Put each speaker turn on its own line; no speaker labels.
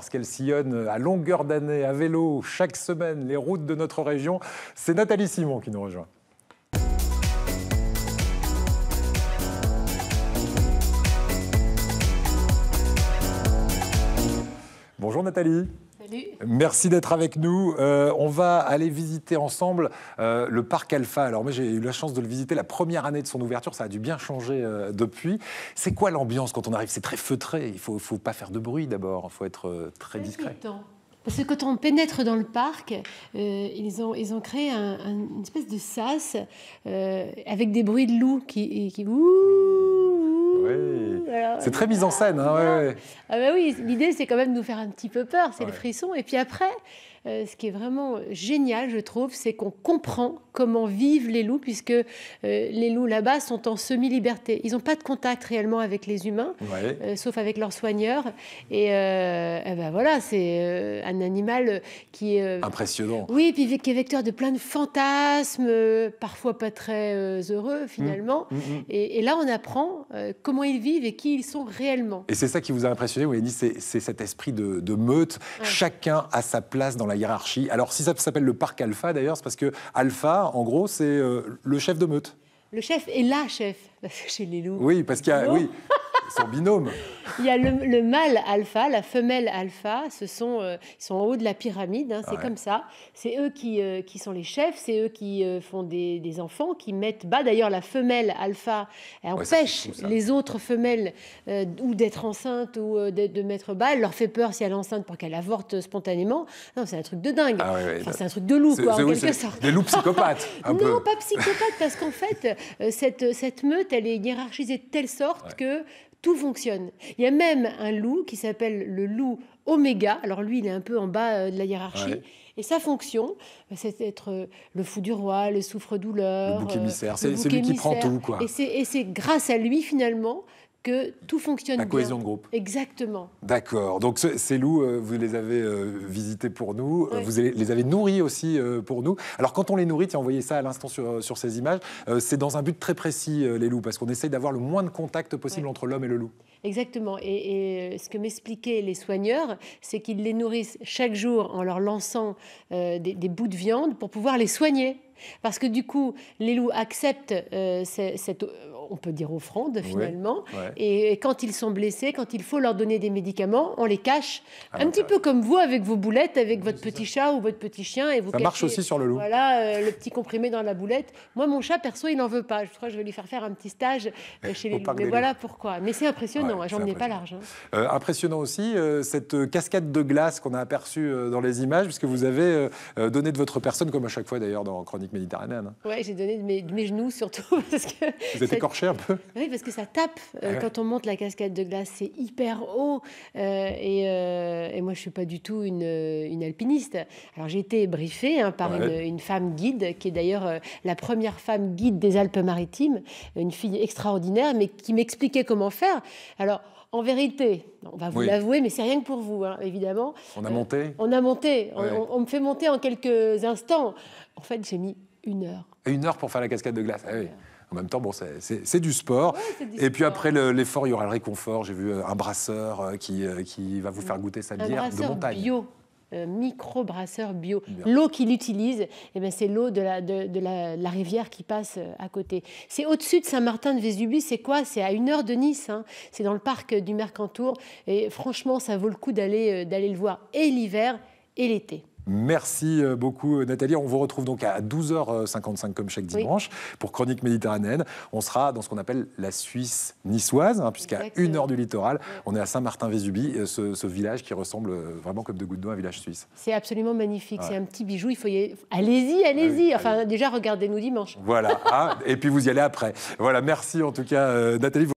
parce qu'elle sillonne à longueur d'année à vélo chaque semaine les routes de notre région. C'est Nathalie Simon qui nous rejoint. Bonjour Nathalie.
Salut.
Merci d'être avec nous. On va aller visiter ensemble le parc Alpha. Alors moi j'ai eu la chance de le visiter la première année de son ouverture, ça a dû bien changer depuis. C'est quoi l'ambiance quand on arrive? C'est très feutré, il faut pas faire de bruit d'abord, il faut être très discret.
Parce que quand on pénètre dans le parc, ils ont créé une espèce de sas avec des bruits de loups qui
Oui. C'est très mis en scène. Hein, ouais.
Ah bah oui, l'idée c'est quand même de nous faire un petit peu peur, c'est le frisson. Et puis après, ce qui est vraiment génial, je trouve, c'est qu'on comprend comment vivent les loups, puisque les loups là-bas sont en semi-liberté. Ils n'ont pas de contact réellement avec les humains, sauf avec leurs soigneurs. Et ben voilà, c'est un animal qui est...
impressionnant.
Oui, puis qui est vecteur de plein de fantasmes, parfois pas très heureux finalement. Et là, on apprend comment ils vivent et qui ils sont réellement.
Et c'est ça qui vous a impressionné, vous avez dit, c'est cet esprit de meute. Ouais. Chacun a sa place dans la hiérarchie. Alors, si ça s'appelle le parc Alpha, d'ailleurs, c'est parce que Alpha, en gros, c'est le chef de meute.
Le chef est la chef chez les loups.
Oui, parce qu'il y a son binôme.
Il y a le mâle alpha, la femelle alpha. Ils sont en haut de la pyramide, hein, c'est comme ça. C'est eux qui sont les chefs, c'est eux qui font des enfants, qui mettent bas. D'ailleurs, la femelle alpha elle empêche les autres femelles ou d'être enceintes ou de mettre bas. Elle leur fait peur si elle est enceinte pour qu'elle avorte spontanément. Non, c'est un truc de dingue. Enfin, c'est un truc de loup, quoi, en quelque sorte.
Des loups psychopathes.
Non, pas psychopathes, parce qu'en fait, cette meute, elle est hiérarchisée de telle sorte que tout fonctionne. Il y a même un loup qui s'appelle le loup Oméga. Alors lui, il est un peu en bas de la hiérarchie. Et sa fonction, c'est d'être le fou du roi, le souffre-douleur.
Le bouc émissaire. C'est lui qui prend tout, quoi.
Et c'est grâce à lui, finalement, que tout fonctionne bien.
La cohésion de groupe.
Exactement.
D'accord. Donc ces loups, vous les avez visités pour nous, vous les avez nourris aussi pour nous. Alors quand on les nourrit, tiens, on voyait ça à l'instant sur ces images, c'est dans un but très précis, les loups, parce qu'on essaye d'avoir le moins de contact possible entre l'homme et le loup.
Exactement. Et ce que m'expliquaient les soigneurs, c'est qu'ils les nourrissent chaque jour en leur lançant des bouts de viande pour pouvoir les soigner. Parce que du coup, les loups acceptent cette, on peut dire, offrande finalement. Et quand ils sont blessés, quand il faut leur donner des médicaments, on les cache. Un petit peu comme vous avec vos boulettes, avec votre petit chat ou votre petit chien. Et vous
ça marche aussi sur le loup.
Voilà, le petit comprimé dans la boulette. Moi, mon chat, perso, il n'en veut pas. Je crois que je vais lui faire un petit stage chez les loups. Mais voilà pourquoi. Mais c'est impressionnant, j'en ai pas large.
Impressionnant aussi, cette cascade de glace qu'on a aperçue dans les images, puisque vous avez donné de votre personne, comme à chaque fois d'ailleurs dans Chronique méditerranéenne.
Oui, j'ai donné de mes genoux surtout. Parce que
vous êtes écorché un peu?
Oui, parce que ça tape quand on monte la cascade de glace, c'est hyper haut. Et moi, je ne suis pas du tout une alpiniste. Alors, j'ai été briefée par une femme guide, qui est d'ailleurs la première femme guide des Alpes-Maritimes, une fille extraordinaire, mais qui m'expliquait comment faire. Alors, en vérité, on va vous l'avouer, mais c'est rien que pour vous, hein, évidemment.
On a monté.
On a monté. On me fait monter en quelques instants. En fait, j'ai mis 1 heure.
1 heure pour faire la cascade de glace. Ah oui. En même temps, bon, c'est du sport. Et puis après l'effort, il y aura le réconfort. J'ai vu un brasseur qui va vous faire goûter sa bière de montagne.
Bio. Micro-brasseur bio. L'eau qu'il utilise, c'est l'eau de la rivière qui passe à côté. C'est au-dessus de Saint-Martin-de-Vésubie. C'est quoi? C'est à 1 heure de Nice. Hein. C'est dans le parc du Mercantour. Et franchement, ça vaut le coup d'aller le voir, et l'hiver et l'été.
Merci beaucoup Nathalie. On vous retrouve donc à 12h55 comme chaque dimanche pour Chronique méditerranéenne. On sera dans ce qu'on appelle la Suisse niçoise, puisqu'à 1 heure du littoral, on est à Saint-Martin-Vésubie, ce village qui ressemble vraiment comme de gouttes d'eau à un village suisse.
C'est absolument magnifique, c'est un petit bijou, il faut y aller. Allez-y. Enfin, déjà regardez-nous dimanche.
Voilà, et puis vous y allez après. Voilà, merci en tout cas Nathalie.